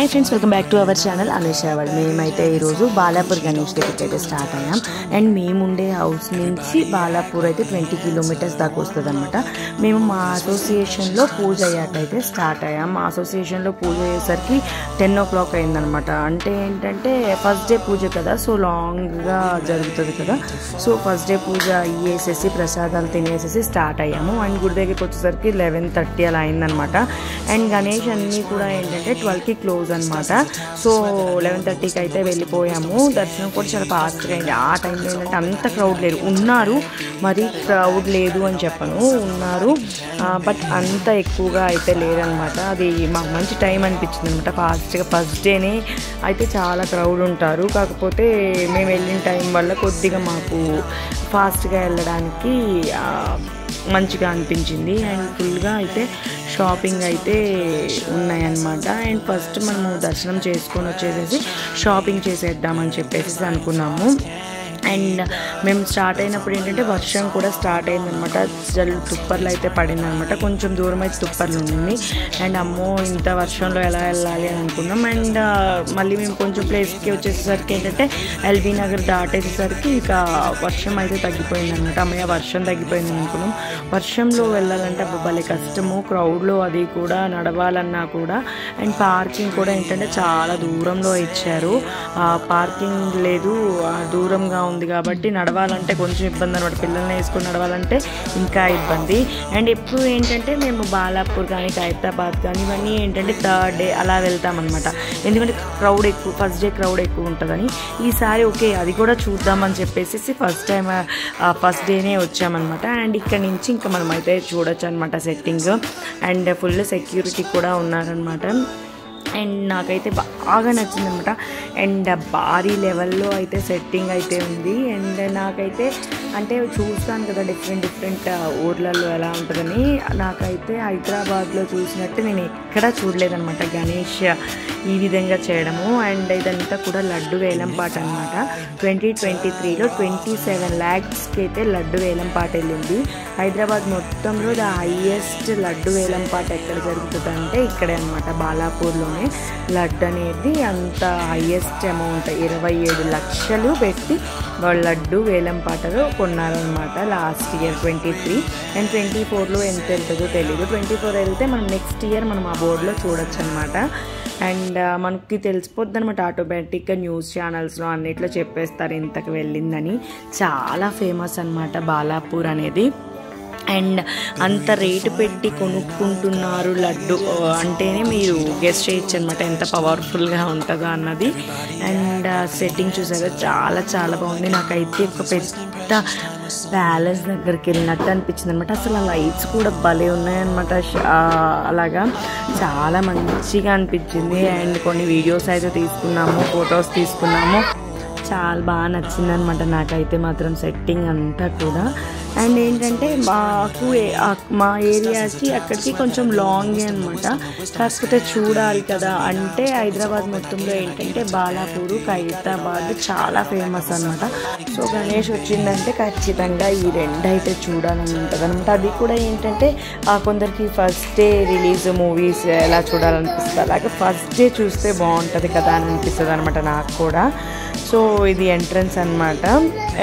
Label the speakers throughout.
Speaker 1: Hi friends, welcome back to our channel Anusha world. మేమైతే ఈరోజు బాలాపూర్ గణేష్ దగ్గరికి అయితే స్టార్ట్ అయ్యాం. అండ్ మేముండే హౌస్ నుంచి బాలాపూర్ అయితే 20 కిలోమీటర్స్ దాకా వస్తుంది అనమాట. మేము మా అసోసియేషన్లో పూజ అయ్యాకైతే స్టార్ట్ అయ్యాం. మా అసోసియేషన్లో పూజ అయ్యేసరికి 10 o'clock అయిందనమాట. అంటే ఏంటంటే ఫస్ట్ డే పూజ కదా, సో లాంగ్గా జరుగుతుంది కదా. సో ఫస్ట్ డే పూజ అయ్యేసేసి ప్రసాదాలు తినేసేసి స్టార్ట్ అయ్యాము. అండ్ గుడి దగ్గరికి వచ్చేసరికి 11:30 అలా అయిందనమాట. అండ్ గణేష్ అన్నీ కూడా ఏంటంటే 12కి క్లోజ్ అనమాట. సో 11:30కి అయితే వెళ్ళిపోయాము. దర్శనం కూడా చాలా ఫాస్ట్గా అయింది. ఆ టైంలో ఏంటంటే అంత క్రౌడ్ లేదు, ఉన్నారు, మరీ క్రౌడ్ లేదు అని చెప్పను, ఉన్నారు, బట్ అంత ఎక్కువగా అయితే లేదనమాట. అది మాకు మంచి టైం అనిపించింది అనమాట. ఫాస్ట్గా ఫస్ట్ డేనే అయితే చాలా క్రౌడ్ ఉంటారు. కాకపోతే మేము వెళ్ళిన టైం వల్ల కొద్దిగా మాకు ఫాస్ట్గా వెళ్ళడానికి మంచిగా అనిపించింది. అండ్ ఫుల్గా అయితే షాపింగ్ అయితే ఉన్నాయన్నమాట. అండ్ ఫస్ట్ మనము దర్శనం చేసుకొని వచ్చేసేసి షాపింగ్ చేసేద్దామని చెప్పేసి అనుకున్నాము. అండ్ మేము స్టార్ట్ అయినప్పుడు ఏంటంటే వర్షం కూడా స్టార్ట్ అయిందనమాట. తుప్పర్లు అయితే పడిందనమాట. కొంచెం దూరం అయితే తుప్పర్లు ఉండింది. అండ్ అమ్మో ఇంత వర్షంలో ఎలా వెళ్ళాలి అని అనుకున్నాం. అండ్ మళ్ళీ మేము కొంచెం ప్లేస్కి వచ్చేసరికి ఏంటంటే ఎల్బీ నగర్ దాటేసేసరికి ఇంకా వర్షం అయితే తగ్గిపోయిందనమాట. అమ్మయ్య వర్షం తగ్గిపోయింది అనుకున్నాం. వర్షంలో వెళ్ళాలంటే భలే కష్టము, క్రౌడ్లో అది కూడా నడవాలన్నా కూడా. అండ్ పార్కింగ్ కూడా ఏంటంటే చాలా దూరంలో ఇచ్చారు, పార్కింగ్ లేదు, దూరంగా ఉంది కాబట్టి నడవాలంటే కొంచెం ఇబ్బంది అనమాట. పిల్లల్ని వేసుకొని నడవాలంటే ఇంకా ఇబ్బంది. అండ్ ఎప్పుడు ఏంటంటే మేము బాలాపూర్ కానీ ఖైరతాబాద్ కానీ ఇవన్నీ ఏంటంటే థర్డ్ డే అలా వెళ్తామన్నమాట. ఎందుకంటే క్రౌడ్ ఎక్కువ, ఫస్ట్ డే క్రౌడ్ ఎక్కువ ఉంటుందని. ఈసారి ఓకే అది కూడా చూద్దామని చెప్పేసి ఫస్ట్ డేనే వచ్చామన్నమాట. అండ్ ఇక్కడ నుంచి ఇంకా మనం అయితే చూడొచ్చు అనమాట సెట్టింగ్. అండ్ ఫుల్ సెక్యూరిటీ కూడా ఉన్నారనమాట. అండ్ నాకైతే బాగా నచ్చిందనమాట. అండ్ భారీ లెవెల్లో అయితే సెట్టింగ్ అయితే ఉంది. అండ్ నాకైతే అంటే చూస్తాను కదా డిఫరెంట్ ఊర్లలో ఎలా ఉంటుందని, నాకైతే హైదరాబాద్లో చూసినట్టు నేను ఎక్కడా చూడలేదనమాట గణేష్ ఈ విధంగా చేయడము. అండ్ ఇదంతా కూడా లడ్డు వేలం పాట అనమాట. 2023లో 27 lakhsకి అయితే లడ్డు వేలం పాట వెళ్ళింది. హైదరాబాద్ మొత్తంలో ద హైయెస్ట్ లడ్డు వేలం పాట ఎక్కడ జరుగుతుంది అంటే ఇక్కడే అనమాట, బాలాపూర్లోనే. లడ్డు అనేది అంత హైయెస్ట్ అమౌంట్ 27 లక్షలు పెట్టి వాళ్ళు లడ్డు వేలం పాటలో కొన్నారనమాట లాస్ట్ ఇయర్ 23. అండ్ 24లో ఎంత వెళ్తుందో తెలీదు. 24 వెళ్తే మనం నెక్స్ట్ ఇయర్ మనం ఆ బోర్డులో చూడొచ్చు అనమాట. అండ్ మనకి తెలిసిపోద్ది అనమాట, ఆటోమేటిక్గా న్యూస్ ఛానల్స్లో అన్నిట్లో చెప్పేస్తారు ఇంతకు వెళ్ళిందని. చాలా ఫేమస్ అనమాట బాలాపూర్ అనేది. అండ్ అంత రేటు పెట్టి కొనుక్కుంటున్నారు లడ్డు అంటేనే మీరు గెస్ట్ చేయొచ్చు అనమాట ఎంత పవర్ఫుల్గా ఉంటుందో అన్నది. అండ్ సెట్టింగ్ చూసారా, చాలా చాలా బాగుంది. నాకైతే ఒక పెద్ద ప్యాలెస్ దగ్గరికి వెళ్ళినట్టు అనిపించింది అనమాట. అసలు ఆ లైట్స్ కూడా భలే ఉన్నాయన్నమాట. అలాగా చాలా మంచిగా అనిపించింది. అండ్ కొన్ని వీడియోస్ అయితే తీసుకున్నాము, ఫొటోస్ తీసుకున్నాము. చాలా బాగా నచ్చింది అనమాట నాకైతే మాత్రం సెట్టింగ్ అంతా కూడా. అండ్ ఏంటంటే మాకు మా ఏరియాకి అక్కడికి కొంచెం లాంగే అనమాట. కాకపోతే చూడాలి కదా అంటే హైదరాబాద్ మొత్తంలో ఏంటంటే బాలాపూర్, ఖైరతాబాద్ చాలా ఫేమస్ అనమాట. సో గణేష్ వచ్చిందంటే ఖచ్చితంగా ఈ రెండు అయితే చూడాలని ఉంటుంది అనమాట. అది కూడా ఏంటంటే కొందరికి ఫస్ట్ డే రిలీజ్ మూవీస్ ఎలా చూడాలనిపిస్తుంది, అలాగే ఫస్ట్ డే చూస్తే బాగుంటుంది కదా అని అనిపిస్తుంది అనమాట నాకు కూడా. సో ఇది ఎంట్రన్స్ అనమాట.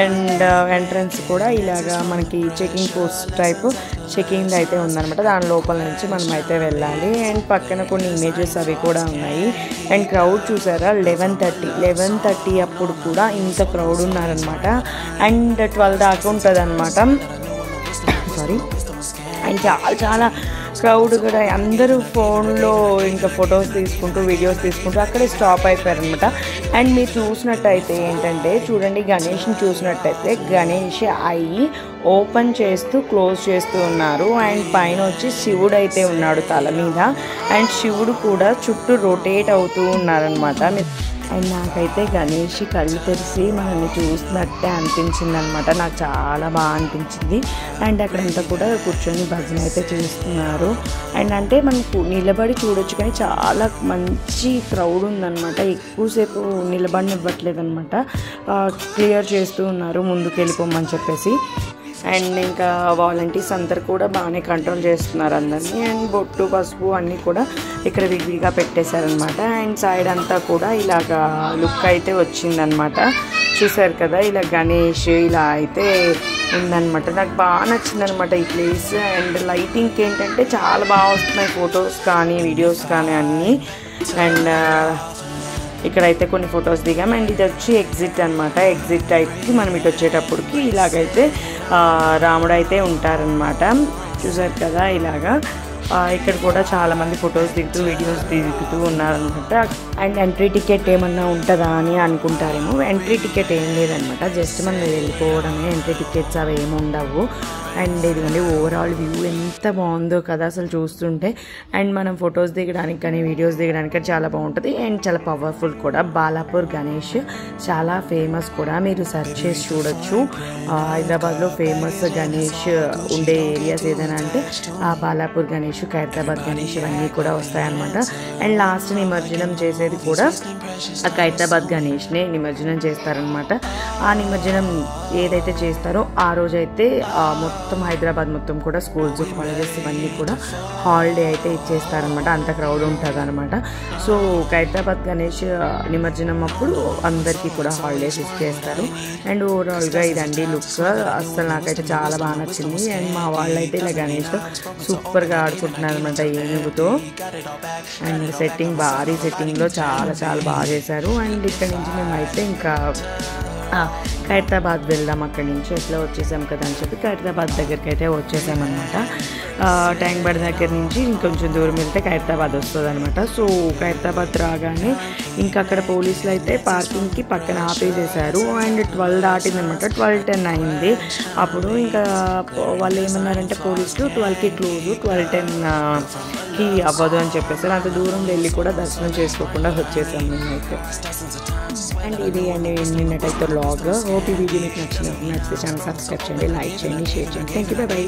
Speaker 1: అండ్ ఎంట్రన్స్ కూడా ఇలాగా మనకి చెకింగ్ పోస్ట్ టైప్ చెకింగ్ అయితే ఉందన్నమాట. దాని లోపల నుంచి మనం అయితే వెళ్ళాలి. అండ్ పక్కన కొన్ని ఇమేజెస్ అవి కూడా ఉన్నాయి. అండ్ క్రౌడ్ చూసారా, 11:30 అప్పుడు కూడా ఇంత క్రౌడ్ ఉన్నారనమాట. అండ్ 12 దాకా ఉంటుంది అనమాట. సారీ. అండ్ చాలా క్రౌడ్ కూడా అందరూ ఫోన్లో ఇంకా ఫొటోస్ తీసుకుంటూ వీడియోస్ తీసుకుంటూ అక్కడే స్టాప్ అయిపోయారనమాట. అండ్ మీరు చూసినట్టయితే ఏంటంటే చూడండి, గణేష్ని చూసినట్టయితే గణేష్ అయ్యి ఓపెన్ చేస్తూ క్లోజ్ చేస్తూ ఉన్నారు. అండ్ పైన వచ్చి శివుడు అయితే ఉన్నాడు తల మీద. అండ్ శివుడు కూడా చుట్టూ రొటేట్ అవుతూ ఉన్నారనమాట. అండ్ నాకైతే గణేష్ కళ్ళు తెరిచి మనల్ని చూసినట్టే అనిపించింది అనమాట. నాకు చాలా బాగా అనిపించింది. అండ్ అక్కడంతా కూడా కూర్చొని భజన అయితే చేస్తున్నారు. అండ్ అంటే మనకు నిలబడి చూడొచ్చు కానీ చాలా మంచి క్రౌడ్ ఉందన్నమాట. ఎక్కువసేపు నిలబడినివ్వట్లేదు అనమాట, క్లియర్ చేస్తూ ఉన్నారు ముందుకు వెళ్ళిపోమని చెప్పేసి. అండ్ ఇంకా వాలంటీర్స్ అందరు కూడా బాగానే కంట్రోల్ చేస్తున్నారు అందరినీ. అండ్ బొట్టు పసుపు అన్నీ కూడా ఇక్కడ విడివిడిగా పెట్టేశారనమాట. అండ్ సైడ్ అంతా కూడా ఇలాగా లుక్ అయితే వచ్చిందనమాట. చూసారు కదా, ఇలా గణేష్ ఇలా అయితే ఉందన్నమాట. నాకు బాగా నచ్చిందనమాట ఈ ప్లేస్. అండ్ లైటింగ్కి ఏంటంటే చాలా బాగా వస్తున్నాయి ఫొటోస్ కానీ వీడియోస్ కానీ అన్నీ. అండ్ ఇక్కడైతే కొన్ని ఫొటోస్ దిగాం. అండ్ ఇది వచ్చి ఎగ్జిట్ అనమాట. ఎగ్జిట్ టైప్కి మనం ఇటు వచ్చేటప్పటికి ఇలాగైతే రాముడు అయితే ఉంటారనమాట. చూసారు కదా ఇలాగా. ఇక్కడ కూడా చాలామంది ఫొటోస్ దిగుతూ వీడియోస్ దిగుతూ ఉన్నారనమాట. అండ్ ఎంట్రీ టికెట్ ఏమన్నా ఉంటుందా అని అనుకుంటారేమో. ఎంట్రీ టికెట్ ఏం లేదనమాట, జస్ట్ మనం వెళ్ళిపోవడమే. ఎంట్రీ టికెట్స్ అవి ఏమి ఉండవు. అండ్ ఇదిగోండి ఓవరాల్ వ్యూ ఎంత బాగుందో కదా అసలు చూస్తుంటే. అండ్ మనం ఫొటోస్ దిగడానికి కానీ వీడియోస్ దిగడానికి చాలా బాగుంటుంది. అండ్ చాలా పవర్ఫుల్ కూడా. బాలాపూర్ గణేష్ చాలా ఫేమస్ కూడా, మీరు సెర్చ్ చేసి చూడొచ్చు. హైదరాబాద్లో ఫేమస్ గణేష్ ఉండే ఏరియాస్ ఏదైనా అంటే బాలాపూర్ గణేష్, ఖైరతాబాద్ గణేష్ ఇవన్నీ కూడా వస్తాయన్నమాట. అండ్ లాస్ట్ నిమజ్జనం చేసేది కూడా ఆ ఖైరతాబాద్ గణేష్నే నిమజ్జనం చేస్తారనమాట. ఆ నిమజ్జనం ఏదైతే చేస్తారో ఆ రోజైతే మొత్తం హైదరాబాద్ మొత్తం కూడా స్కూల్స్ కాలేజెస్ ఇవన్నీ కూడా హాలిడే అయితే ఇచ్చేస్తారనమాట. అంత క్రౌడ్ ఉంటుంది అనమాట. సో ఖైరతాబాద్ గణేష్ నిమజ్జనం అప్పుడు అందరికీ కూడా హాలిడేస్ ఇచ్చేస్తారు. అండ్ ఓవరాల్గా ఇదండి లుక్. అసలు నాకైతే చాలా బాగా నచ్చింది. అండ్ మా వాళ్ళు అయితే ఇలా గణేష్తో సూపర్గా ఆడుకుంటున్నారు అనమాట ఏనుగుతో. అండ్ సెట్టింగ్ భారీ సెట్టింగ్లో చాలా చాలా బాగా చేశారు. అండ్ ఇక్కడ నుంచి మేమైతే ఇంకా ఖైరతాబాద్ వెళ్దాం, అక్కడి నుంచి ఎట్లా వచ్చేసాం కదా అని చెప్పి ఖైరతాబాద్ దగ్గరికి అయితే వచ్చేసామన్నమాట. ట్యాంక్ బండ్ దగ్గర నుంచి ఇంకొంచెం దూరం వెళ్తే ఖైరతాబాద్ వస్తుంది అనమాట. సో ఖైరతాబాద్ రాగానే ఇంకా అక్కడ పోలీసులు అయితే పార్కింగ్కి పక్కన ఆపేసేసారు. అండ్ 12 దాటిందనమాట. 12:10 అయింది. అప్పుడు ఇంకా వాళ్ళు ఏమన్నారంటే పోలీసులు 12కి క్లోజు, 12:10కి అవ్వదు అని చెప్పేసారు. అంత దూరం వెళ్ళి కూడా దర్శనం చేసుకోకుండా వచ్చేసాం మేమైతే. అండ్ ఇది అండి నిన్నటైతే వ్లాగ్. హోప్ ఈ వీడియో మీకు నచ్చితే ఛానల్ సబ్స్క్రైబ్ చేయండి, లైక్ చేయండి, షేర్ చేయండి. Thank you, by by.